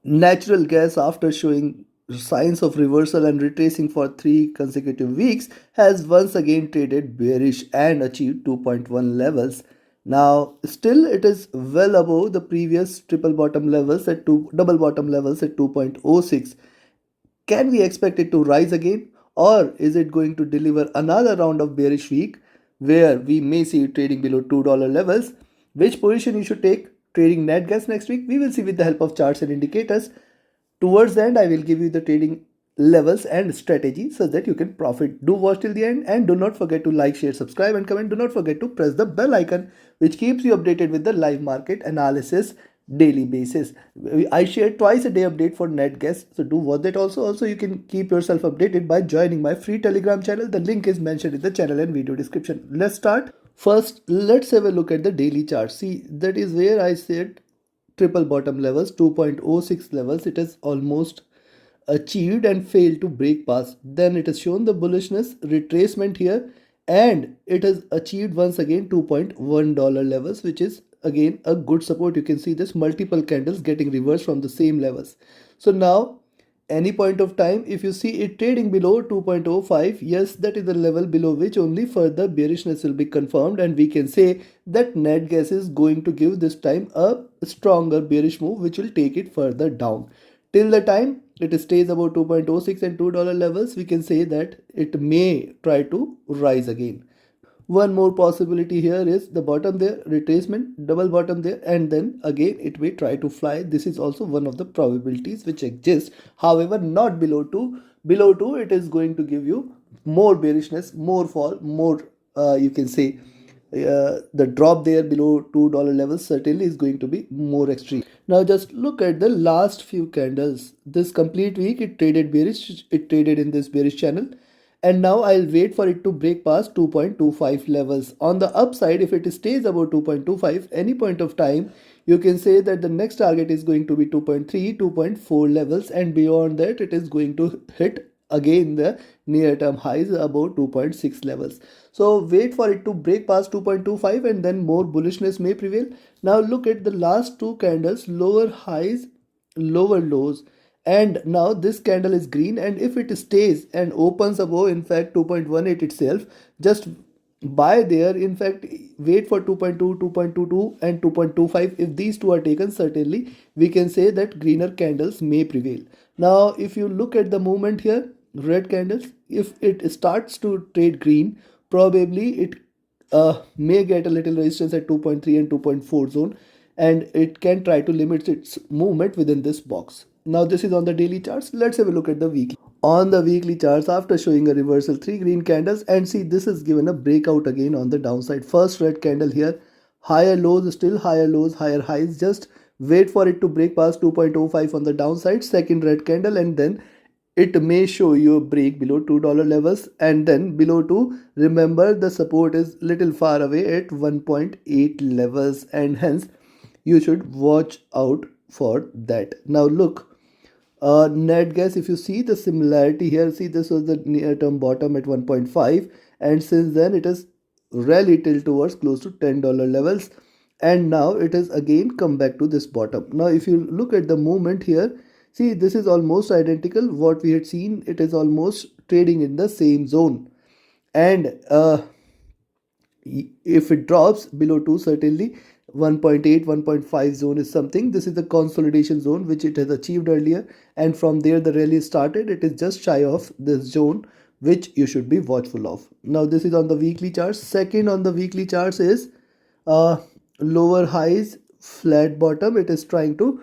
Natural gas, after showing signs of reversal and retracing for 3 consecutive weeks, has once again traded bearish and achieved 2.1 levels. Now, still it is well above the previous triple bottom levels at double bottom levels at 2.06. Can we expect it to rise again, or is it going to deliver another round of bearish week where we may see it trading below $2 levels? Which position you should take trading net gas next week? We will see with the help of charts and indicators. Towards the end, I will give you the trading levels and strategy so that you can profit. Do watch till the end and do not forget to like, share, subscribe and comment. Do not forget to press the bell icon which keeps you updated with the live market analysis daily basis. I share twice a day update for net gas, so do watch that also. Also, you can keep yourself updated by joining my free Telegram channel. The link is mentioned in the channel and video description. Let's start. First, let's have a look at the daily chart. See, that is where I said triple bottom levels, 2.06 levels. It has almost achieved and failed to break past. Then it has shown the bullishness retracement here, and it has achieved once again $2.1 levels, which is again a good support. You can see this multiple candles getting reversed from the same levels. So now any point of time, if you see it trading below 2.05, yes, that is the level below which only further bearishness will be confirmed, and we can say that net gas is going to give this time a stronger bearish move which will take it further down. Till the time it stays above 2.06 and $2 levels, we can say that it may try to rise again. One more possibility here is the bottom there, retracement, double bottom there, and then again it may try to fly. This is also one of the probabilities which exist. However, not below 2. Below 2, it is going to give you more bearishness, more fall, more, you can say, the drop there below $2 levels certainly is going to be more extreme. Now just look at the last few candles. This complete week it traded bearish, it traded in this bearish channel, and now I'll wait for it to break past 2.25 levels. On the upside, if it stays above 2.25 any point of time, you can say that the next target is going to be 2.3, 2.4 levels, and beyond that it is going to hit again the near term highs above 2.6 levels. So wait for it to break past 2.25 and then more bullishness may prevail. Now look at the last two candles, lower highs, lower lows, and now this candle is green, and if it stays and opens above in fact 2.18 itself, just buy there. In fact, wait for 2.2, 2.22 and 2.25. If these two are taken, certainly we can say that greener candles may prevail. Now if you look at the movement here, red candles, if it starts to trade green, probably it may get a little resistance at 2.3 and 2.4 zone, and it can try to limit its movement within this box. Now this is on the daily charts. Let's have a look at the weekly. On the weekly charts, after showing a reversal, 3 green candles, and see this is given a breakout again on the downside. First red candle here, higher lows, still higher lows, higher highs. Just wait for it to break past 2.05 on the downside. Second red candle, and then it may show you a break below $2 levels, and then below 2, remember the support is little far away at 1.8 levels, and hence you should watch out for that. Now look, net gas, if you see the similarity here, see this was the near term bottom at 1.5, and since then it has rallied till towards close to $10 levels, and now it has again come back to this bottom. Now if you look at the movement here, see this is almost identical what we had seen. It is almost trading in the same zone, and if it drops below 2, certainly 1.8, 1.5 zone is something. This is the consolidation zone which it has achieved earlier, and from there the rally started. It is just shy of this zone which you should be watchful of. Now this is on the weekly charts. Second on the weekly charts is uh, lower highs, flat bottom. It is trying to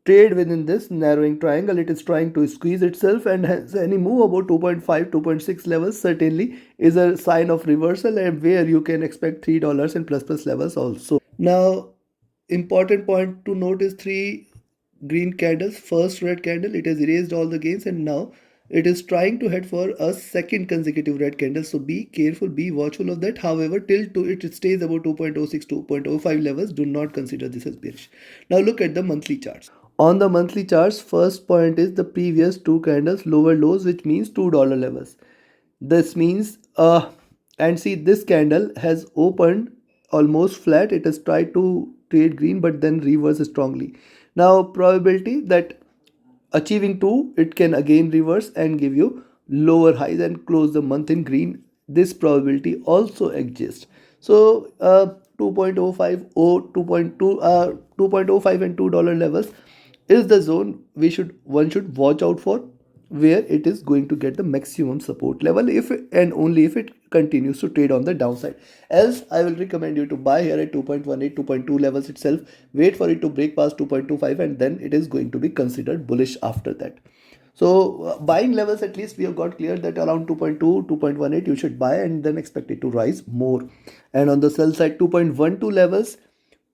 trade within this narrowing triangle. It is trying to squeeze itself, and hence any move about 2.5, 2.6 levels certainly is a sign of reversal, and where you can expect $3 and plus levels also. Now important point to note is 3 green candles. First red candle, it has erased all the gains, and now it is trying to head for a second consecutive red candle. So be careful, be watchful of that. However, it stays about 2.06, 2.05 levels, do not consider this as bearish. Now look at the monthly charts. On the monthly charts, first point is the previous 2 candles lower lows, which means $2 levels. This means and see this candle has opened almost flat. It has tried to trade green but then reverse strongly. Now probability that Achieving 2, it can again reverse and give you lower highs and close the month in green. This probability also exists. So 2.05 or 2.2 2.05 and $2 levels is the zone one should watch out for, where it is going to get the maximum support level if and only if it continues to trade on the downside. Else I will recommend you to buy here at 2.18 2.2 levels itself. Wait for it to break past 2.25 and then it is going to be considered bullish after that. So buying levels, at least we have got clear that around 2.2 2.18 you should buy and then expect it to rise more. And on the sell side, 2.12 levels,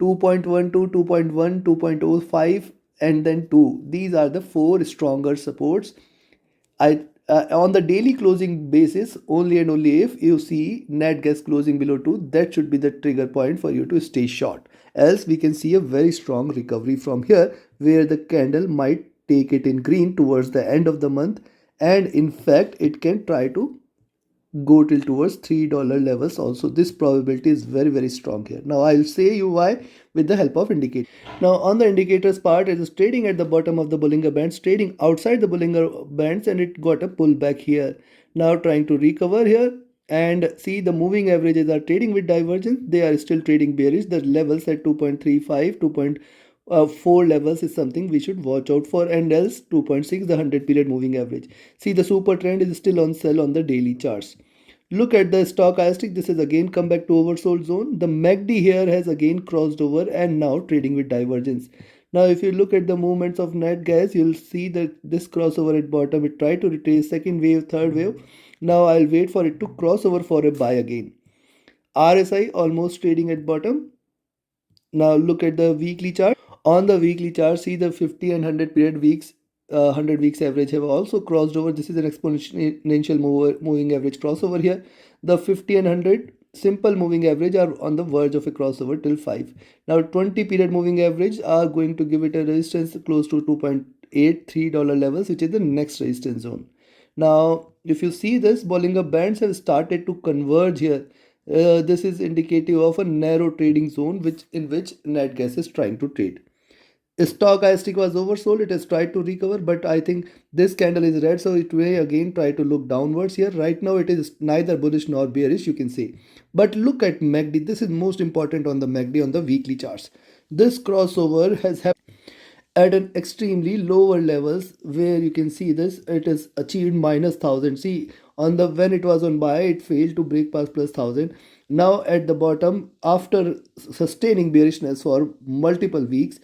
2.12 2.1 2.05 and then 2, these are the four stronger supports. I On the daily closing basis, only and only if you see net gas closing below 2, that should be the trigger point for you to stay short. Else we can see a very strong recovery from here, where the candle might take it in green towards the end of the month, and in fact it can try to go till towards $3 levels also. This probability is very strong here. Now I'll say you why with the help of indicator. Now on the indicators part, it is trading at the bottom of the Bollinger Bands, trading outside the Bollinger Bands, and it got a pullback here. Now trying to recover here, and see the moving averages are trading with divergence. They are still trading bearish. The levels at 2.35 2.4 levels is something we should watch out for, and else 2.6 the 100 period moving average. See the super trend is still on sell on the daily charts. Look at the stochastic. This has again come back to oversold zone. The MACD here has again crossed over and now trading with divergence. Now if you look at the movements of net gas, you'll see that this crossover at bottom, it tried to retrace second wave, third wave. Now I'll wait for it to cross over for a buy again. RSI almost trading at bottom. Now look at the weekly chart. On the weekly chart, see the 50 and 100 period weeks, 100 weeks average have also crossed over. This is an exponential moving average crossover here. The 50 and 100 simple moving average are on the verge of a crossover till 5. Now 20 period moving average are going to give it a resistance close to $2.83 levels, which is the next resistance zone. Now if you see this, Bollinger Bands have started to converge here. This is indicative of a narrow trading zone in which net gas is trying to trade. Stochastic was oversold, it has tried to recover, but I think this candle is red, so it may again try to look downwards here. Right now it is neither bullish nor bearish, you can say. But look at MACD. This is most important on the MACD on the weekly charts. This crossover has happened at an extremely lower levels, where you can see this, it is achieved minus 1000. See, on the when it was on buy, it failed to break past plus 1000. Now at the bottom, after sustaining bearishness for multiple weeks,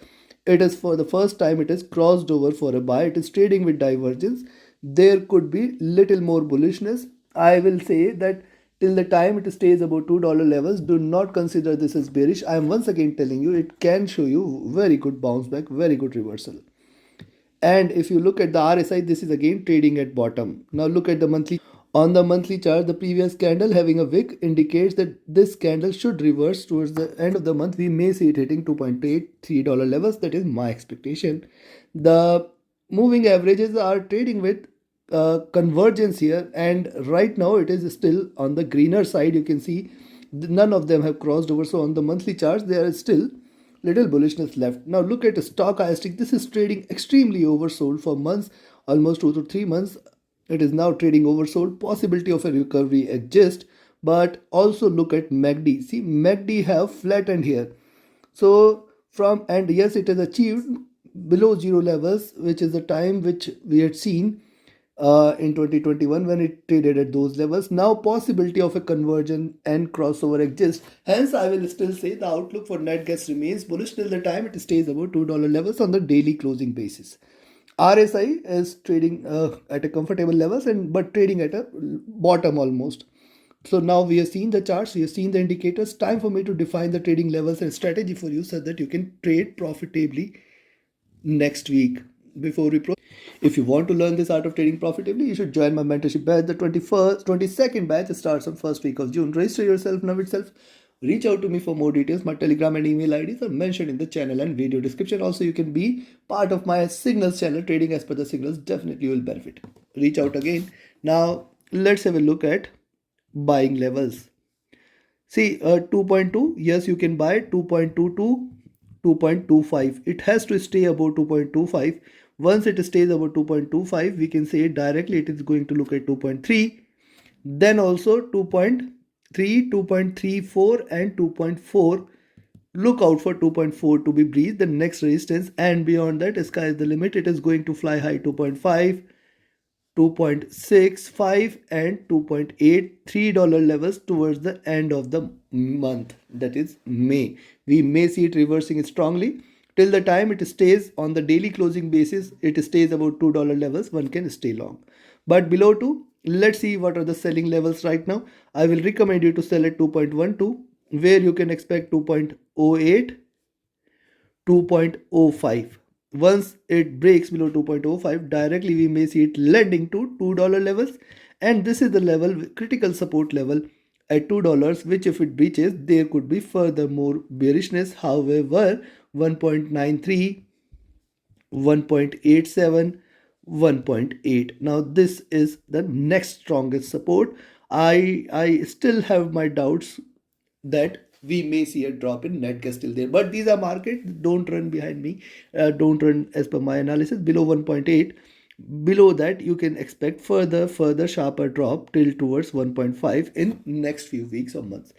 it is for the first time it is crossed over for a buy. It is trading with divergence. There could be little more bullishness. I will say that till the time it stays above $2 levels, do not consider this as bearish. I am once again telling you, it can show you very good bounce back, very good reversal. And if you look at the RSI, this is again trading at bottom. Now look at the monthly. On the monthly chart, the previous candle having a wick indicates that this candle should reverse towards the end of the month. We may see it hitting $2.83 levels. That is my expectation. The moving averages are trading with convergence here, and right now it is still on the greener side. You can see none of them have crossed over. So on the monthly charts, there is still little bullishness left. Now look at stochastic. This is trading extremely oversold for months, almost 2 to 3 months. It is now trading oversold. Possibility of a recovery exists, but also look at MACD. See, MACD have flattened here. So from, and yes, it has achieved below zero levels, which is the time which we had seen in 2021 when it traded at those levels. Now possibility of a conversion and crossover exists. Hence I will still say the outlook for net gas remains bullish till the time it stays above $2 levels on the daily closing basis. RSI is trading at a comfortable levels, and but trading at a bottom almost. So now we have seen the charts, we have seen the indicators. Time for me to define the trading levels and strategy for you so that you can trade profitably next week. Before we proceed, if you want to learn this art of trading profitably, you should join my mentorship batch. The 22nd batch starts on first week of June. Register yourself now itself. Reach out to me for more details. My Telegram and email IDs are mentioned in the channel and video description. Also, you can be part of my signals channel. Trading as per the signals, definitely you will benefit. Reach out again. Now let's have a look at buying levels. See, 2.2, yes, you can buy 2.22, 2.25. It has to stay above 2.25. Once it stays above 2.25, we can say directly it is going to look at 2.3, then also 2.3, 2.34 and 2.4. Look out for 2.4 to be breached, the next resistance, and beyond that, sky is the limit. It is going to fly high 2.5, 2.65 and 2.8, $3 levels towards the end of the month, that is May. We may see it reversing strongly. Till the time it stays on the daily closing basis, it stays about $2 levels, one can stay long. But below 2, let's see what are the selling levels right now. I will recommend you to sell at 2.12, where you can expect 2.08, 2.05. Once it breaks below 2.05, directly we may see it lending to $2 levels, and this is the level, critical support level at $2, which if it breaches, there could be further more bearishness. However, 1.93, 1.87, 1.8. Now this is the next strongest support. I still have my doubts that we may see a drop in net gas till there, but these are markets, don't run behind me, don't run as per my analysis. Below 1.8, below that you can expect further sharper drop till towards 1.5 in next few weeks or months.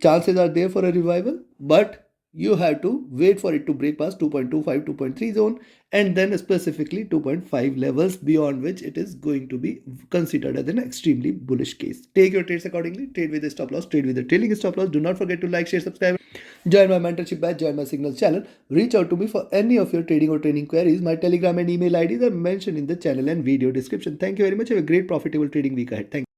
Chances are there for a revival, but you have to wait for it to break past 2.25, 2.3 zone, and then specifically 2.5 levels, beyond which it is going to be considered as an extremely bullish case. Take your trades accordingly. Trade with a stop loss, trade with a trailing stop loss. Do not forget to like, share, subscribe. Join my mentorship batch, join my signals channel. Reach out to me for any of your trading or training queries. My Telegram and email IDs are mentioned in the channel and video description. Thank you very much. Have a great profitable trading week ahead. Thank you.